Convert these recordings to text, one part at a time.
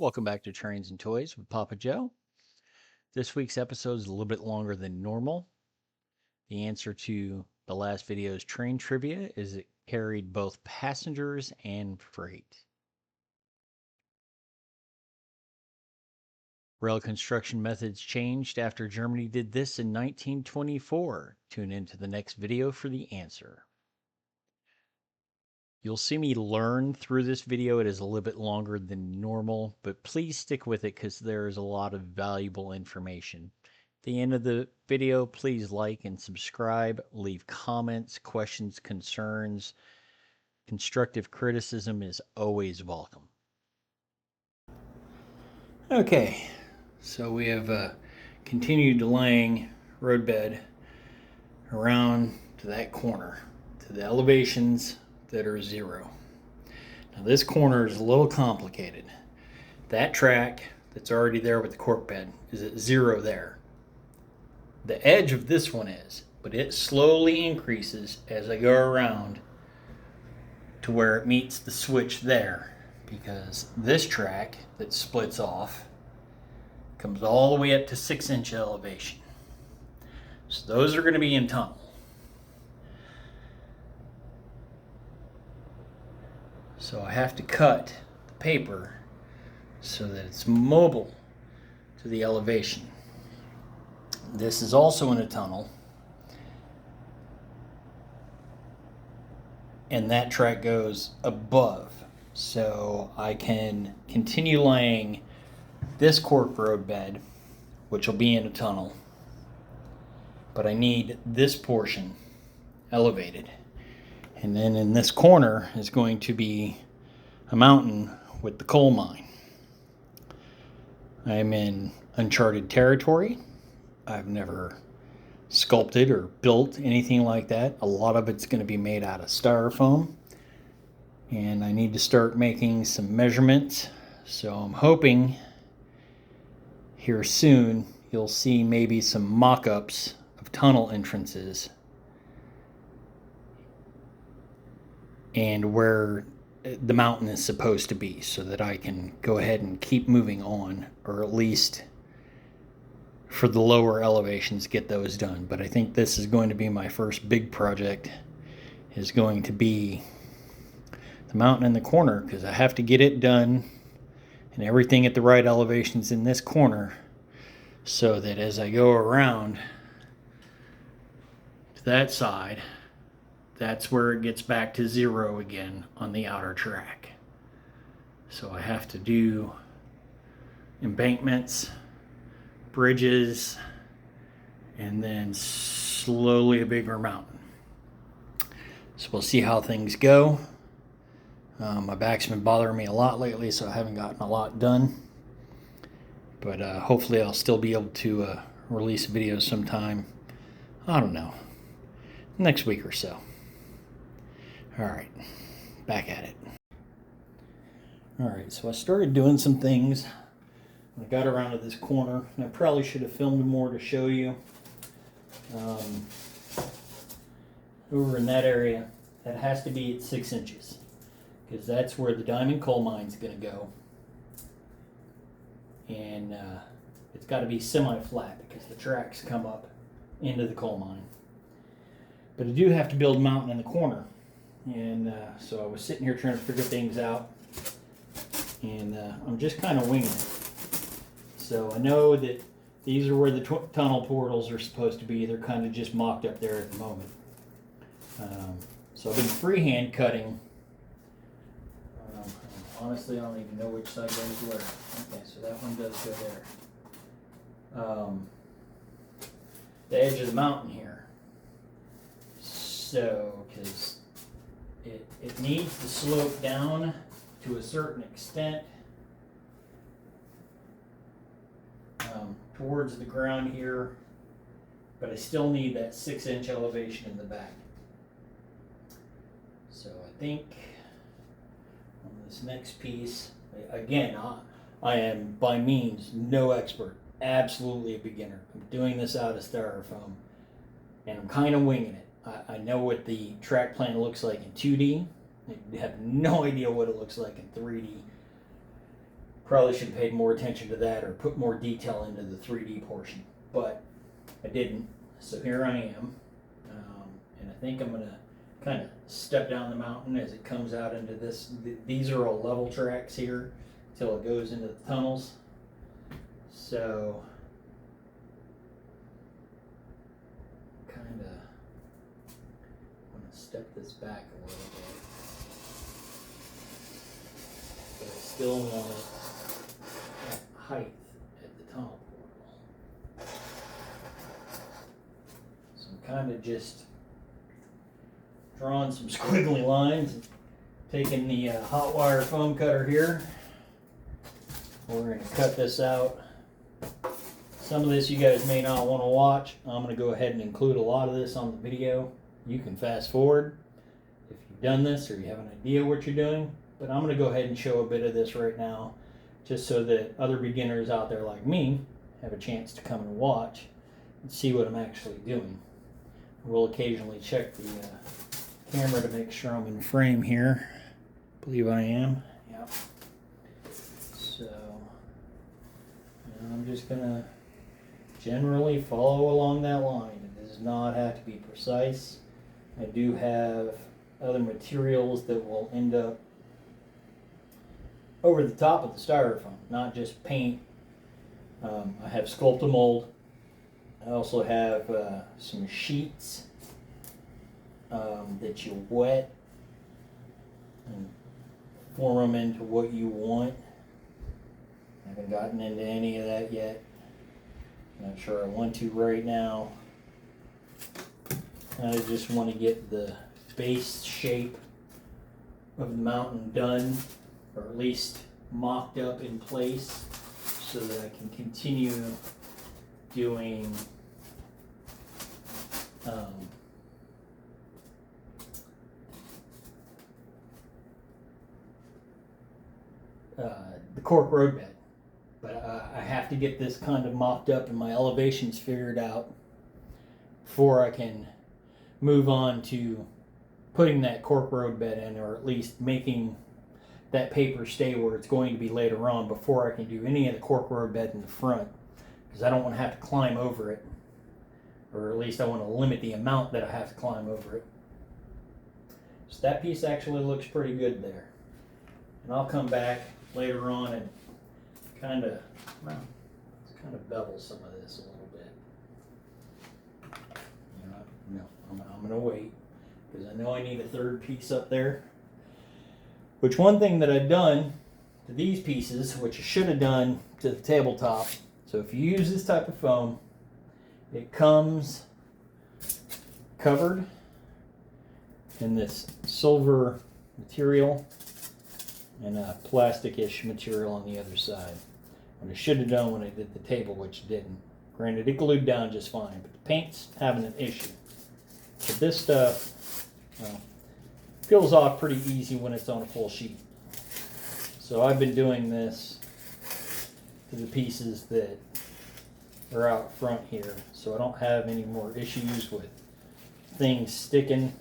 Welcome back to Trains and Toys with Papa Joe. This week's episode is a little bit longer than normal. The answer to the last video's train trivia is it carried both passengers and freight. Rail construction methods changed after Germany did this in 1924. Tune into the next video for the answer. You'll see me learn through this video. It is a little bit longer than normal, but please stick with it because there's a lot of valuable information. At the end of the video, please like and subscribe. Leave comments, questions, concerns. Constructive criticism is always welcome. Okay, so we have continued laying roadbed around to that corner, to the elevations that are 0. Now this corner is a little complicated. That track that's already there with the cork bed is at 0 there. The edge of this one is, but it slowly increases as I go around to where it meets the switch there, because this track that splits off comes all the way up to 6-inch elevation. So those are going to be in tunnel. So I have to cut the paper so that it's mobile to the elevation. This is also in a tunnel, and that track goes above. So I can continue laying this cork road bed, which will be in a tunnel, but I need this portion elevated. And then in this corner is going to be a mountain with the coal mine. I'm in uncharted territory. I've never sculpted or built anything like that. A lot of it's going to be made out of styrofoam. And I need to start making some measurements. So I'm hoping here soon you'll see maybe some mock-ups of tunnel entrances and where the mountain is supposed to be, so that I can go ahead and keep moving on, or at least for the lower elevations get those done. But I think this is going to be my first big project, is going to be the mountain in the corner, because I have to get it done and everything at the right elevations in this corner, so that as I go around to that side, that's where it gets back to 0 again on the outer track. So I have to do embankments, bridges, and then slowly a bigger mountain. So we'll see how things go. My back's been bothering me a lot lately, so I haven't gotten a lot done. But hopefully I'll still be able to release videos sometime, I don't know, next week or so. Alright, back at it. Alright, so I started doing some things. I got around to this corner, and I probably should have filmed more to show you. Over in that area, that has to be at 6 inches, because that's where the diamond coal mine's going to go. And it's got to be semi-flat, because the tracks come up into the coal mine. But I do have to build a mountain in the corner. And so I was sitting here trying to figure things out, and I'm just kind of winging it. So I know that these are where the tunnel portals are supposed to be. They're kind of just mocked up there at the moment. So I've been freehand cutting. Honestly, I don't even know which side goes where. Okay, so that one does go there. The edge of the mountain here. So, because it needs to slope down to a certain extent towards the ground here, but I still need that 6-inch elevation in the back. So I think on this next piece, again, I am by means no expert, absolutely a beginner. I'm doing this out of styrofoam, and I'm kind of winging it. I know what the track plan looks like in 2D. I have no idea what it looks like in 3D. Probably should have paid more attention to that or put more detail into the 3D portion, but I didn't. So here I am, and I think I'm gonna kind of step down the mountain as it comes out into this. These are all level tracks here till it goes into the tunnels. So kind of want to step this back a little bit, but I still want it at height at the tunnel portal. So I'm kind of just drawing some squiggly lines, taking the hot wire foam cutter here. We're going to cut this out. Some of this you guys may not want to watch. I'm going to go ahead and include a lot of this on the video. You can fast forward if you've done this or you have an idea what you're doing. But I'm going to go ahead and show a bit of this right now, just so that other beginners out there like me have a chance to come and watch and see what I'm actually doing. We'll occasionally check the camera to make sure I'm in frame here. I believe I am. Yep. So I'm just going to generally follow along that line. It does not have to be precise. I do have other materials that will end up over the top of the styrofoam, not just paint. I have Sculptamold. I also have some sheets that you wet and form them into what you want. I haven't gotten into any of that yet. Not sure I want to right now. I just want to get the base shape of the mountain done, or at least mocked up in place, so that I can continue doing the cork roadbed. But I have to get this kind of mocked up and my elevations figured out before I can move on to putting that cork roadbed in, or at least making that paper stay where it's going to be later on, before I can do any of the cork roadbed in the front, because I don't want to have to climb over it, or at least I want to limit the amount that I have to climb over it. So that piece actually looks pretty good there. And I'll come back later on and kind of bevel some of this a little bit. No, I'm going to wait, because I know I need a third piece up there. Which, one thing that I've done to these pieces, which I should have done to the tabletop, so if you use this type of foam, it comes covered in this silver material and a plastic-ish material on the other side. What I should have done when I did the table, which didn't. Granted, it glued down just fine, but the paint's having an issue. But this stuff, well, peels off pretty easy when it's on a full sheet. So I've been doing this to the pieces that are out front here, so I don't have any more issues with things sticking,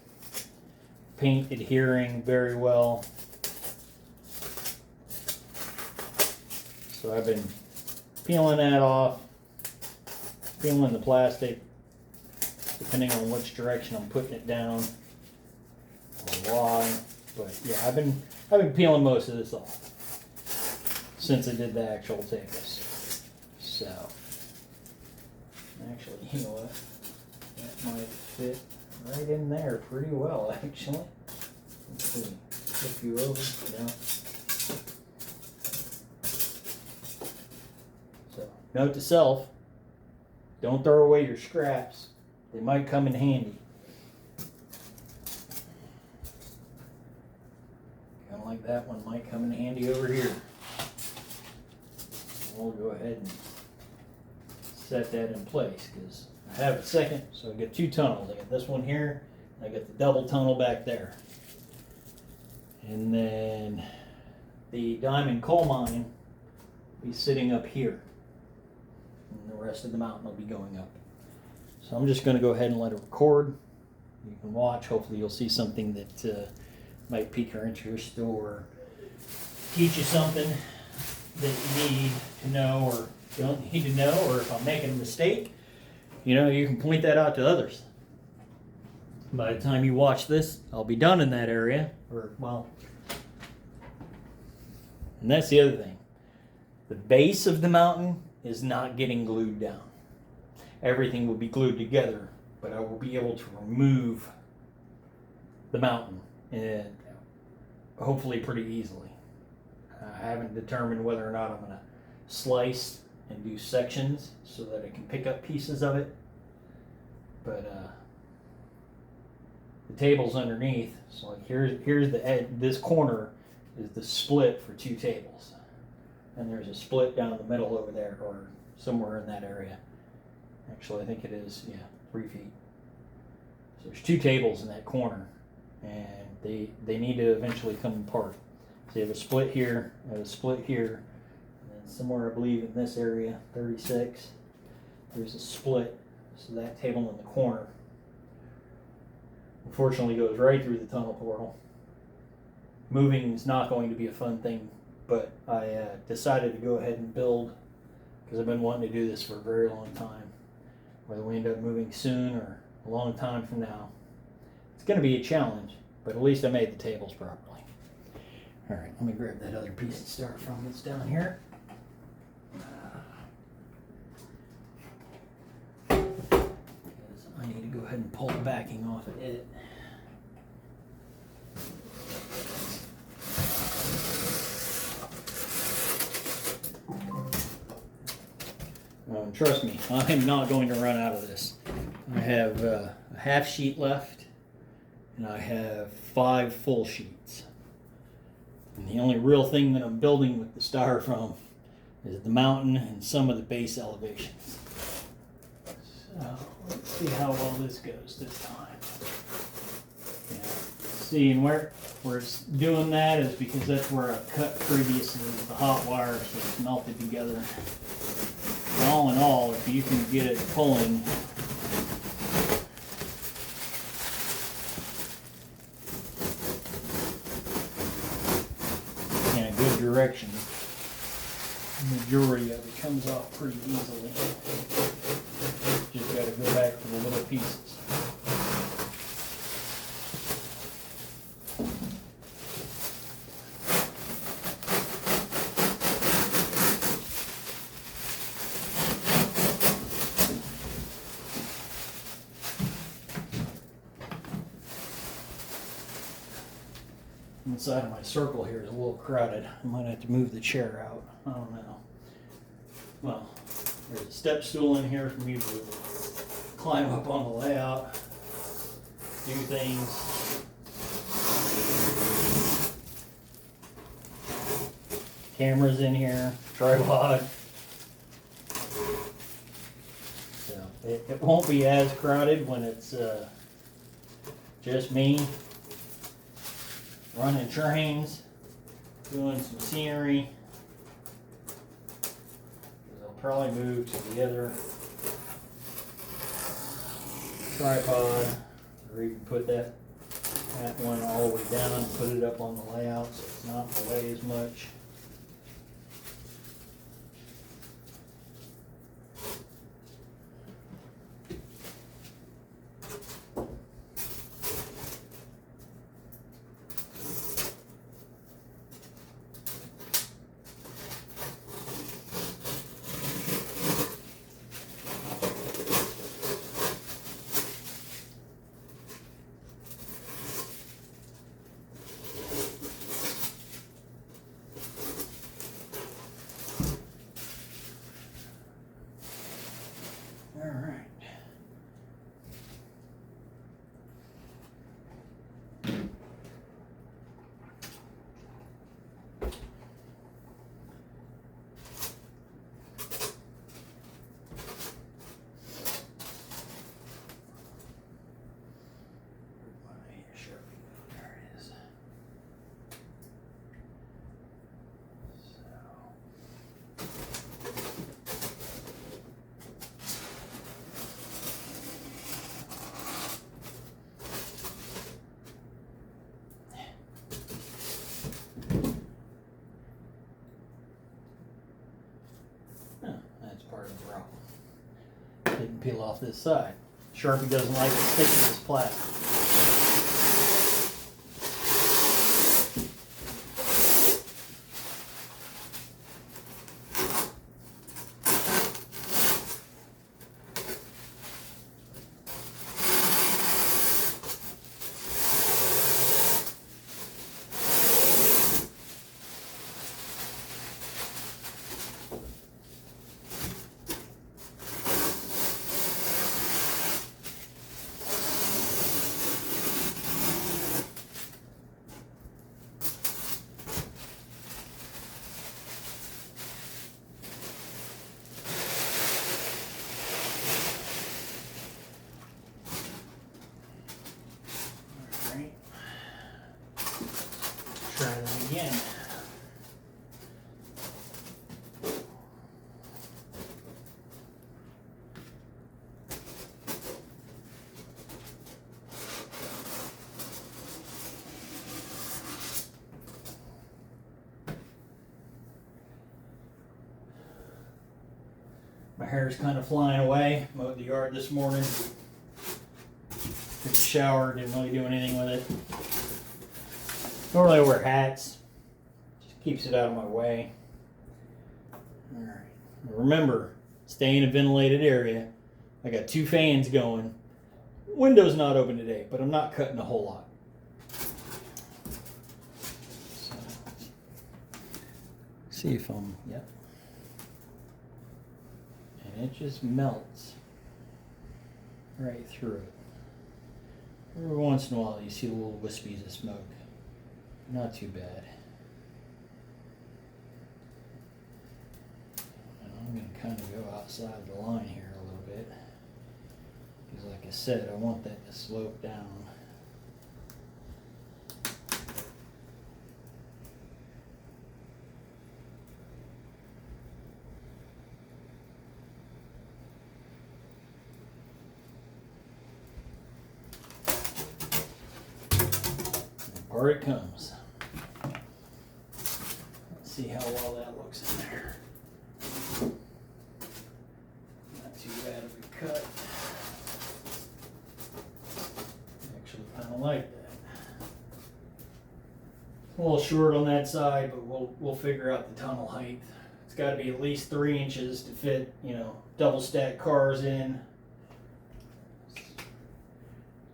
paint adhering very well. So I've been peeling that off, peeling the plastic, depending on which direction I'm putting it down, or why. But yeah, I've been peeling most of this off since I did the actual tables. So actually, you know what? That might fit right in there pretty well, actually. Let's see. Flip you over. No. So, note to self, don't throw away your scraps. They might come in handy. Kind of like that one might come in handy over here. We'll go ahead and set that in place, because I have a second, so I get two tunnels. I got this one here, and I got the double tunnel back there. And then the diamond coal mine will be sitting up here. And the rest of the mountain will be going up. So I'm just going to go ahead and let it record. You can watch. Hopefully you'll see something that might pique your interest or teach you something. that you need to know or don't need to know, or if I'm making a mistake, you know, you can point that out to others. By the time you watch this, I'll be done in that area, or, well, and that's the other thing. The base of the mountain is not getting glued down. Everything will be glued together, but I will be able to remove the mountain, and hopefully pretty easily. I haven't determined whether or not I'm going to slice and do sections so that I can pick up pieces of it. But the table's underneath, so like here's the edge. This corner is the split for 2 tables, and there's a split down the middle over there, or somewhere in that area. Actually, I think it is, yeah, 3 feet. So there's 2 tables in that corner, and they need to eventually come apart. So you have a split here, and a split here, and then somewhere I believe in this area, 36, there's a split. So that table in the corner, unfortunately, goes right through the tunnel portal. Moving is not going to be a fun thing, but I decided to go ahead and build, because I've been wanting to do this for a very long time. Whether we end up moving soon or a long time from now, it's going to be a challenge, but at least I made the tables properly. All right, let me grab that other piece of styrofoam that's down here. I need to go ahead and pull the backing off of it. And trust me, I am not going to run out of this. I have a half sheet left, and I have 5 full sheets. And the only real thing that I'm building with the styrofoam is the mountain and some of the base elevations. So let's see how well this goes this time. Yeah. See, and where it's doing that is because that's where I cut previously with the hot wire, so it's melted together. And all in all, if you can get it pulling in a good direction, the majority of it comes off pretty easily. Just got to go back to the little pieces. Inside of my circle here is a little crowded. I might have to move the chair out. I don't know. Well, there's a step stool in here for me to climb up on the layout, do things. Cameras in here, tripod. So it won't be as crowded when it's just me running trains, doing some scenery. I'll probably move to the other tripod, or even put that one all the way down and put it up on the layout so it's not in the way as much. peel off this side. Sharpie doesn't like to stick to this plastic. Try that again. My hair's kind of flying away. Mowed the yard this morning. Took a shower, didn't really do anything with it. Normally I wear hats. Just keeps it out of my way. Alright. Remember, stay in a ventilated area. I got 2 fans going. Window's not open today, but I'm not cutting a whole lot. So, see if I'm, yep. And it just melts right through it. Every once in a while you see little wispies of smoke. Not too bad. And I'm going to kind of go outside the line here a little bit. Because like I said, I want that to slope down. Apart it comes. Let's see how well that looks in there. Not too bad of a cut. Actually kind of like that. A little short on that side, but we'll figure out the tunnel height. It's got to be at least 3 inches to fit, you know, double stack cars in.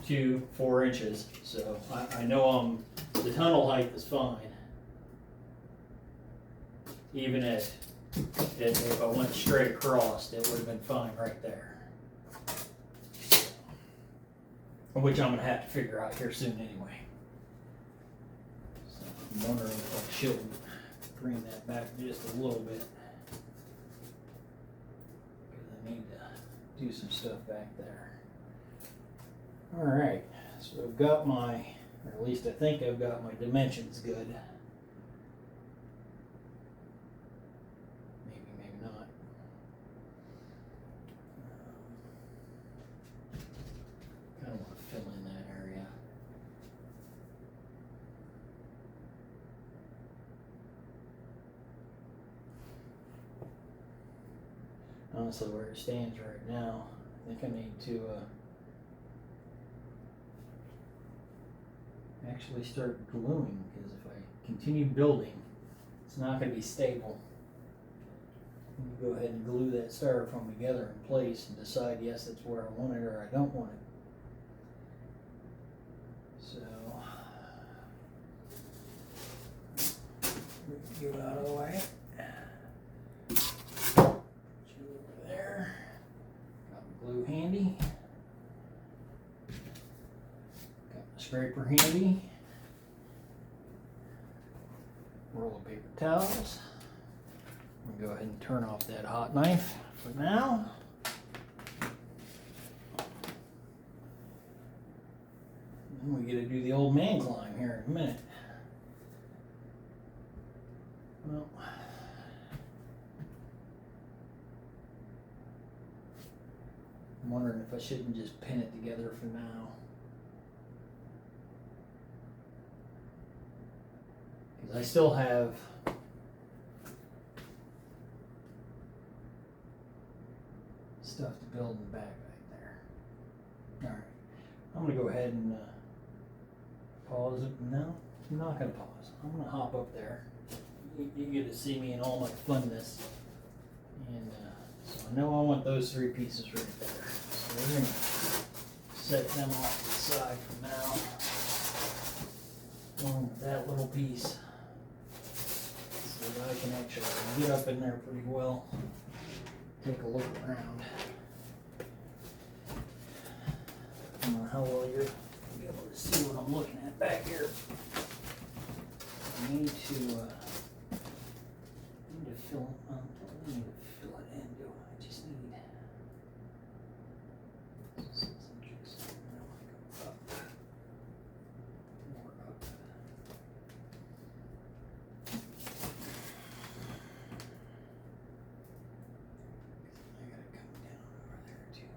2, 4 inches. So I know the tunnel height is fine. Even if I went straight across, it would have been fine right there. Which I'm going to have to figure out here soon anyway. So I'm wondering if I should bring that back just a little bit. Because I need to do some stuff back there. Alright, so I've got my, or at least I think I've got my dimensions good. Maybe, maybe not. Kind of want to fill in that area. Honestly, where it stands right now, I think I need to actually start gluing, because if I continue building, it's not going to be stable. I'm going to go ahead and glue that styrofoam together in place and decide, yes, that's where I want it or I don't want it. So, move you out of the way. Put you over there. Got my glue handy. Scraper handy, roll of paper towels. I'm going to go ahead and turn off that hot knife for now. And we get to do the old man climb here in a minute. Well, I'm wondering if I shouldn't just pin it together for now. I still have stuff to build in the back. going to go ahead and pause it. No, I'm not going to pause. I'm going to hop up there. You get to see me in all my funness. And so I know I want those 3 pieces right there. So we're going to set them off to the side for now. Along with that little piece. So that I can actually get up in there pretty well. Take a look around. I don't know how well you're going to be able to see what I'm looking at back here. I need to fill it. I don't need to fill it in, do I? I just need 6 inches. Now I go up. More up. I gotta come down over there too.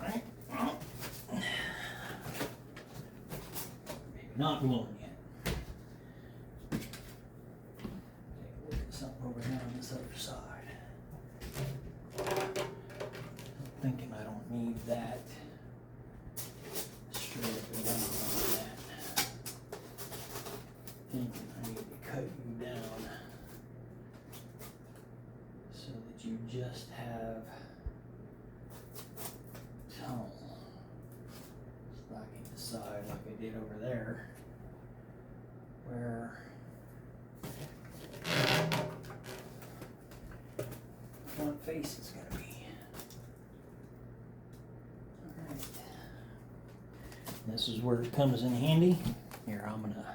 Alright. Well, maybe not glowing yet. Take a look at something over here on this other side. I'm thinking I don't need that straight up and down like that. Thinking I need to cut you down so that you just have tunnel stocking the side like I did over there, where the front face is going to be. Alright. This is where it comes in handy. Here, I'm going to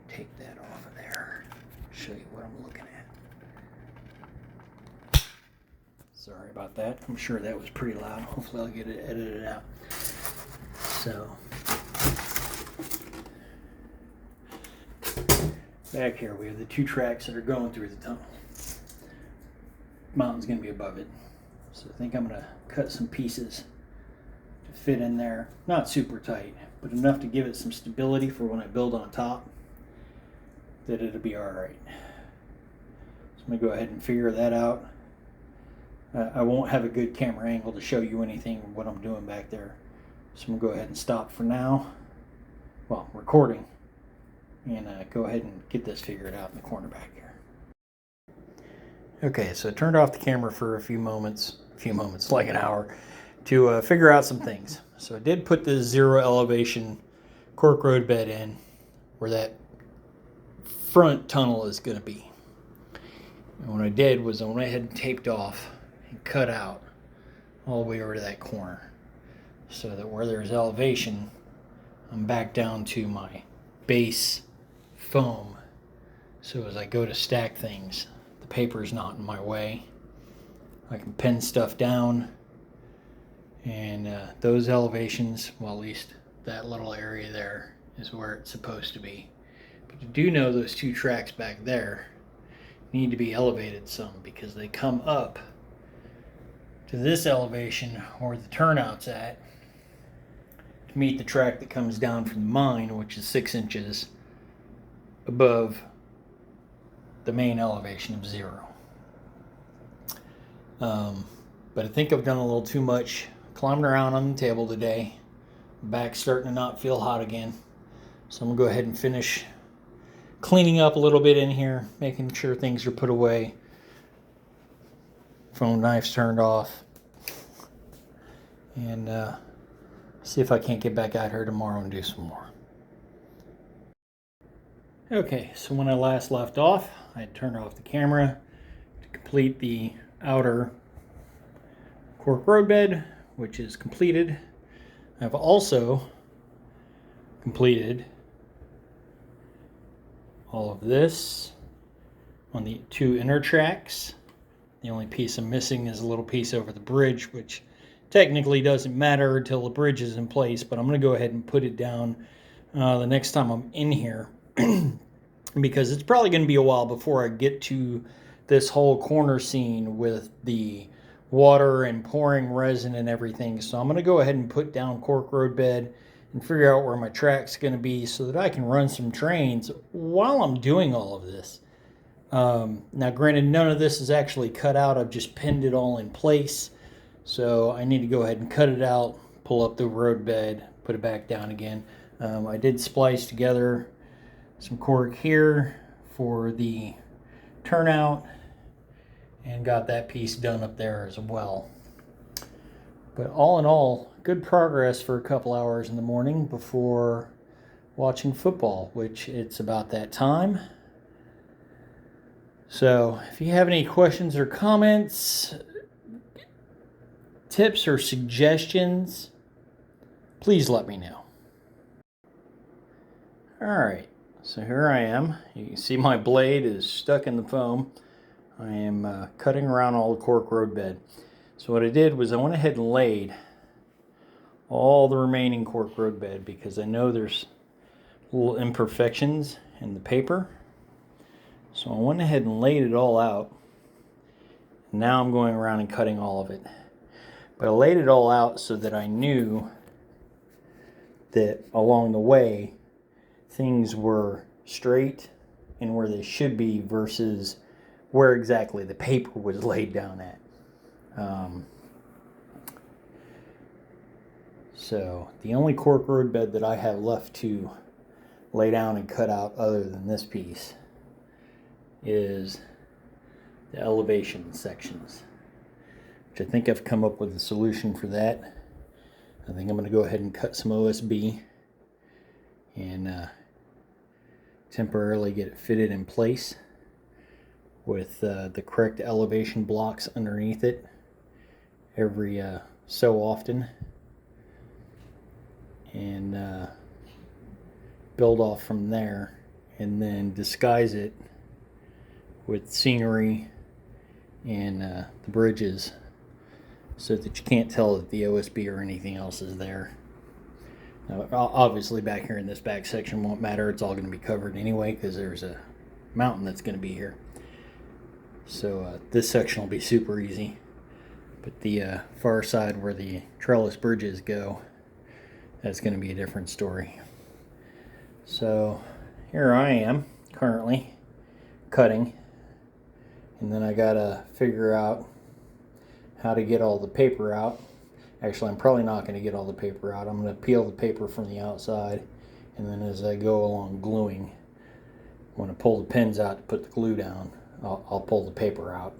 take that off of there, show you what I'm looking at. Sorry about that. I'm sure that was pretty loud. Hopefully I'll get it edited out. So, back here we have the 2 tracks that are going through the tunnel. Mountain's going to be above it. So I think I'm going to cut some pieces to fit in there. Not super tight, but enough to give it some stability for when I build on top, that it'll be alright. So I'm going to go ahead and figure that out. I won't have a good camera angle to show you anything what I'm doing back there. So I'm going to go ahead and stop for now. Well, recording. And go ahead and get this figured out in the corner back here. Okay, so I turned off the camera for a few moments, like an hour, to figure out some things. So I did put the 0 elevation cork road bed in where that front tunnel is going to be. And what I did was I went ahead and taped off and cut out all the way over to that corner, so that where there's elevation, I'm back down to my base foam. So as I go to stack things, the paper's not in my way. I can pin stuff down, and those elevations, well, at least that little area there is where it's supposed to be. But you do know those 2 tracks back there need to be elevated some, because they come up to this elevation where the turnout's at to meet the track that comes down from the mine, which is 6 inches above the main elevation of 0. But I think I've done a little too much climbing around on the table today. Back's starting to not feel hot again. So I'm going to go ahead and finish cleaning up a little bit in here, making sure things are put away. Phone knife's turned off. And see if I can't get back out here tomorrow and do some more. Okay, so when I last left off, I turned off the camera to complete the outer cork road bed, which is completed. I've also completed all of this on the 2 inner tracks. The only piece I'm missing is a little piece over the bridge, which technically doesn't matter until the bridge is in place, but I'm going to go ahead and put it down the next time I'm in here because it's probably going to be a while before I get to this whole corner scene with the water and pouring resin and everything. So I'm going to go ahead and put down cork road bed and figure out where my track's going to be so that I can run some trains while I'm doing all of this. Now granted, none of this is actually cut out. I've just pinned it all in place. So I need to go ahead and cut it out, pull up the road bed, put it back down again. I did splice together some cork here for the turnout and got that piece done up there as well. But all in all, good progress for a couple hours in the morning before watching football, which it's about that time. So if you have any questions or comments, tips or suggestions, please let me know. Alright, so here I am. You can see my blade is stuck in the foam. I am cutting around all the cork road bed. So what I did was I went ahead and laid all the remaining cork road bed because I know there's little imperfections in the paper. So I went ahead and laid it all out. Now I'm going around and cutting all of it. But I laid it all out so that I knew that along the way things were straight and where they should be versus where exactly the paper was laid down at. So the only cork road bed that I have left to lay down and cut out other than this piece is the elevation sections, which I think I've come up with a solution for that. I think I'm going to go ahead and cut some OSB and temporarily get it fitted in place with the correct elevation blocks underneath it every so often, and build off from there, and then disguise it with scenery and the bridges so that you can't tell that the OSB or anything else is there. Now, obviously back here in this back section won't matter. It's all going to be covered anyway because there's a mountain that's going to be here. So this section will be super easy. But the far side where the trellis bridges go, that's going to be a different story. So here I am currently cutting, and then I gotta figure out how to get all the paper out. Actually, I'm probably not going to get all the paper out. I'm going to peel the paper from the outside, and then as I go along gluing, when I pull the pins out to put the glue down, I'll pull the paper out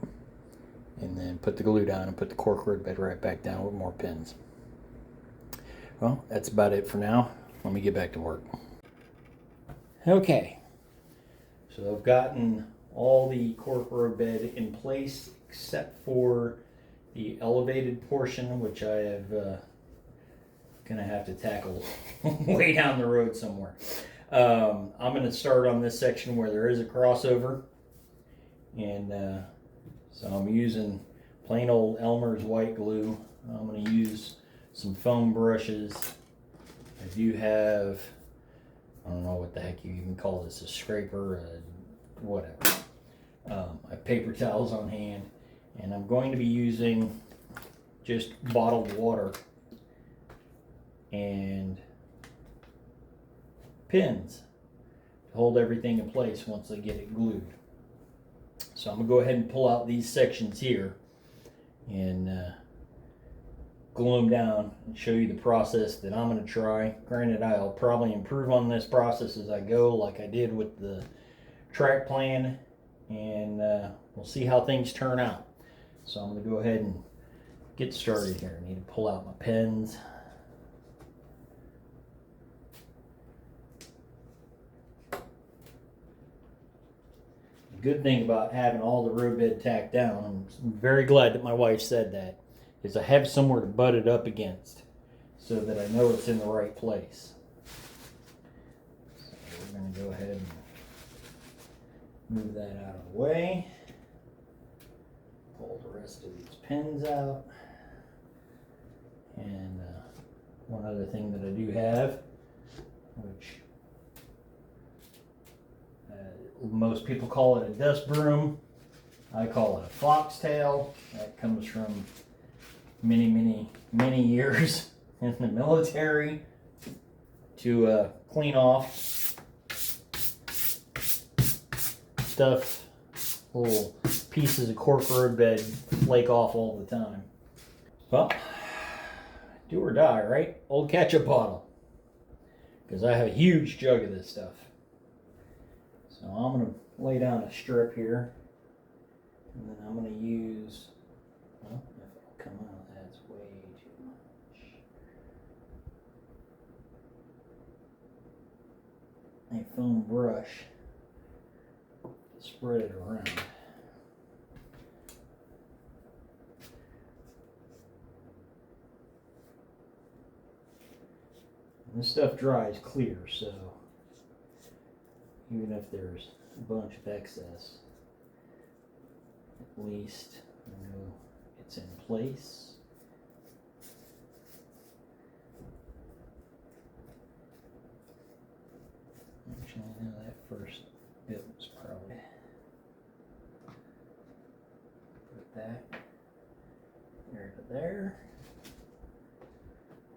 and then put the glue down and put the cork road bed right back down with more pins. Well, that's about it for now. Let me get back to work. Okay, so I've gotten all the cork road bed in place except for the elevated portion, which I have gonna have to tackle way down the road somewhere. I'm gonna start on this section where there is a crossover, and so I'm using plain old Elmer's white glue. I'm gonna use some foam brushes. I do have, I don't know what the heck you even call this, a scraper, whatever. I have paper towels on hand, and I'm going to be using just bottled water and pins to hold everything in place once I get it glued. So I'm going to go ahead and pull out these sections here and glue them down and show you the process that I'm going to try. Granted, I'll probably improve on this process as I go, like I did with the track plan, and we'll see how things turn out. So I'm going to go ahead and get started here. I need to pull out my pins. The good thing about having all the road bed tacked down, I'm very glad that my wife said that, is I have somewhere to butt it up against so that I know it's in the right place. So we're going to go ahead and move that out of the way. Pull the rest of these pins out. And one other thing that I do have, which most people call it a dust broom, I call it a foxtail. That comes from many years in the military to clean off stuff little pieces of cork roadbed flake off all the time. Well, do or die, right? Old ketchup bottle. Because I have a huge jug of this stuff. So I'm going to lay down a strip here. And then I'm going to use, well, if it'll come out, that's way too much. A foam brush to spread it around. And this stuff dries clear, so even if there's a bunch of excess, at least I know it's in place. Actually, I know that first bit was probably put that there to there.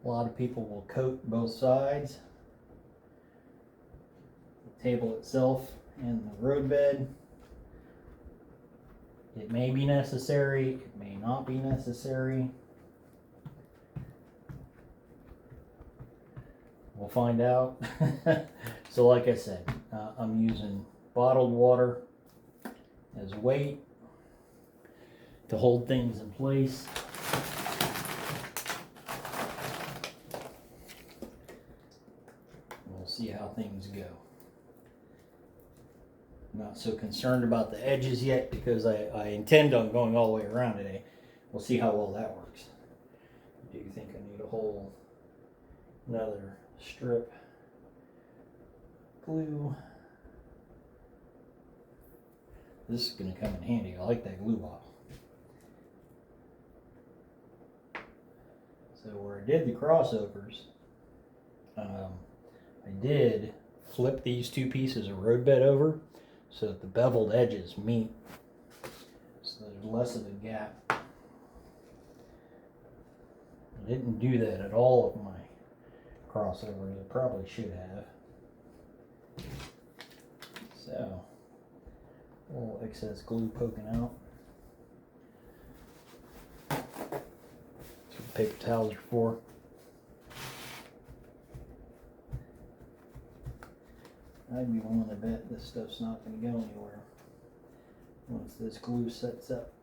A lot of people will coat both sides, the table itself and the roadbed. It may be necessary, it may not be necessary. We'll find out. So like I said, I'm using bottled water as weight to hold things in place. We'll see how things go. I'm not so concerned about the edges yet because I intend on going all the way around today. We'll see how well that works. I do think I need a whole another strip glue. This is going to come in handy. I like that glue bottle. So where I did the crossovers, I did flip these two pieces of roadbed over so that the beveled edges meet, so there's less of a gap. I didn't do that at all of my crossovers. I probably should have. So, a little excess glue poking out. That's what paper towels are for. I'd be willing to bet this stuff's not going to go anywhere once this glue sets up.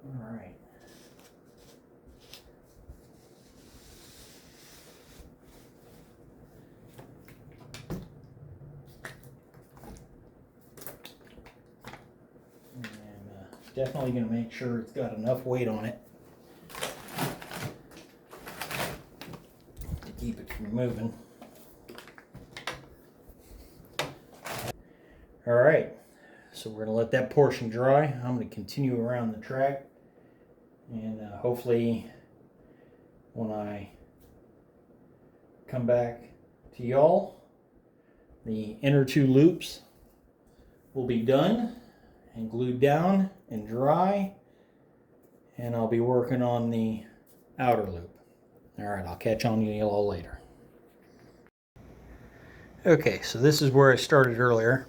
All right. Definitely going to make sure it's got enough weight on it to keep it from moving. All right, so we're going to let that portion dry. I'm going to continue around the track, and hopefully when I come back to y'all, the inner two loops will be done and glued down and dry, and I'll be working on the outer loop. All right, I'll catch on you all later. Okay, so this is where I started earlier.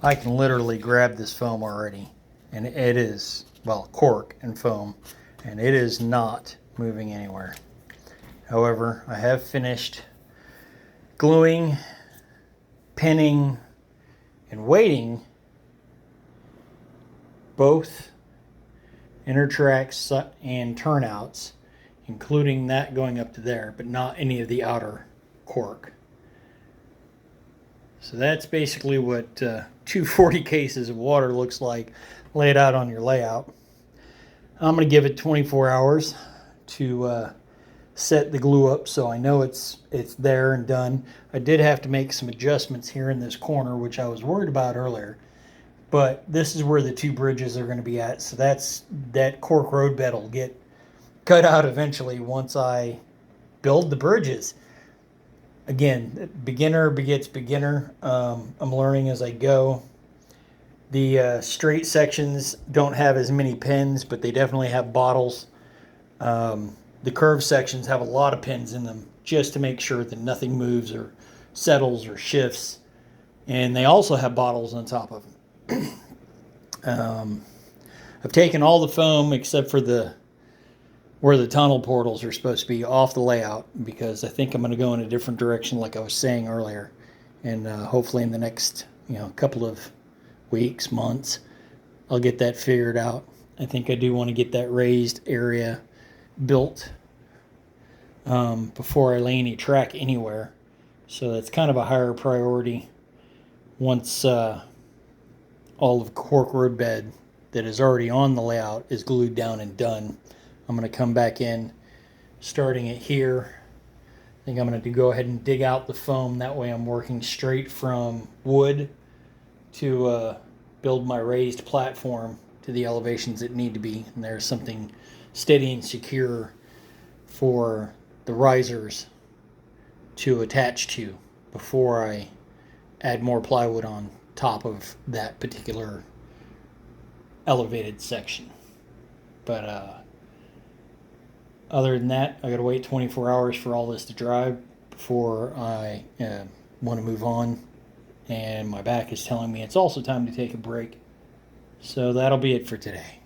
I can literally grab this foam already, and it is, well, cork and foam, and it is not moving anywhere. However, I have finished gluing, pinning, and weighting both inner tracks and turnouts, including that going up to there, but not any of the outer cork. So that's basically what 240 cases of water looks like laid out on your layout. I'm going to give it 24 hours to set the glue up so I know it's there and done. I did have to make some adjustments here in this corner, which I was worried about earlier. But this is where the two bridges are going to be at. So that cork roadbed will get cut out eventually once I build the bridges. Again, beginner begets beginner. I'm learning as I go. The straight sections don't have as many pins, but they definitely have bottles. The curved sections have a lot of pins in them just to make sure that nothing moves or settles or shifts. And they also have bottles on top of them. I've taken all the foam except for where the tunnel portals are supposed to be off the layout, because I think I'm going to go in a different direction like I was saying earlier. And hopefully in the next couple of weeks, months, I'll get that figured out. I think I do want to get that raised area built before I lay any track anywhere. So that's kind of a higher priority. Once all of cork roadbed that is already on the layout is glued down and done, I'm going to come back in, starting it here. I think I'm going to go ahead and dig out the foam. That way I'm working straight from wood to build my raised platform to the elevations that need to be. And there's something steady and secure for the risers to attach to before I add more plywood on top of that particular elevated section. But other than that, I gotta wait 24 hours for all this to dry before I want to move on. And my back is telling me it's also time to take a break. So that'll be it for today.